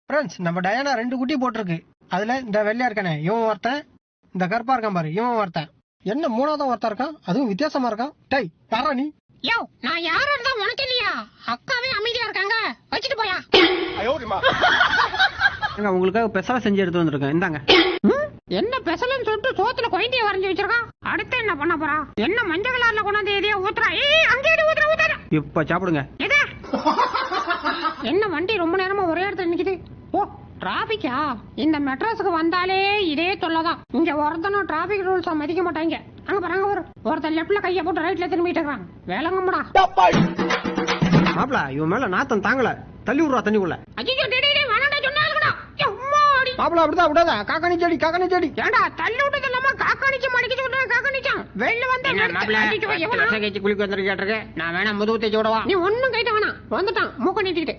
Friends, நம்ம Diana 2 குட்டி போட்டிருக்கு. அதுல இந்த வெள்ளையா இருக்கானே இவன் ஒருத்தன், இந்த கருப்பா இருக்கான் பாரு இவன் ஒருத்தன். என்ன மூணாவது ஒருத்தன் இருக்கான், அதுவும் வித்தியாசமா இருக்கான். டேய் யாரா நீ? யோ, நான் யாரா இருந்தா உனக்கு இல்லையா? அக்காவே அமைதியா இருக்காங்க, வச்சுட்டு போயா. உங்களுக்காக பெசலா செஞ்சு எடுத்து வந்திருக்கேன், இந்தாங்க. என்ன பெசலன்னு சொல்லிட்டு சோத்துல கொய்ந்திய வரைஞ்சு வச்சிருக்கான். அடுத்து என்ன பண்ண போறா? என்ன மஞ்சள் கலர்ல கொண்டாந்து எதையா ஊத்துறா? அங்கே ஊத்துற. இப்ப சாப்பிடுங்க. எது? என்ன வண்டி ரொம்ப நேரமா ஒரே இடத்துல நிக்குது? ஓ, டிராபிக்கா? இந்த மெட்ராஸுக்கு வந்தாலே இதே தொல்லதான். இங்க ஒருத்தனும் டிராபிக் ரூல்ஸா மதிக்க மாட்டாங்க. அங்க பாருங்க, ஒருத்தன் லெப்ட்ல கைய போட்டு ரைட்ல திரும்பிட்டு இருக்கான். வேலங்கம்டா மாப்பிள, இவன் மேல நாத்தம் தாங்கல, தள்ளி விடுறா தண்ணிக்குள்ள. மாப்பிள அப்படிதான் விடாத, காக்காணி செடி. ஏண்டா தள்ளி விட்டது இல்லாம காக்காணிச்சு மடிக்கிச்சு விட்டு காக்காணிச்சான் வெளில வந்து குளிக்க வந்திருக்கேன். நான் வேணா முதுகு தேய்ச்சி விடவா? நீ ஒன்னும் கைட்ட வேணாம், வந்துட்டான் மூக்க நீட்டிக்கிட்டு.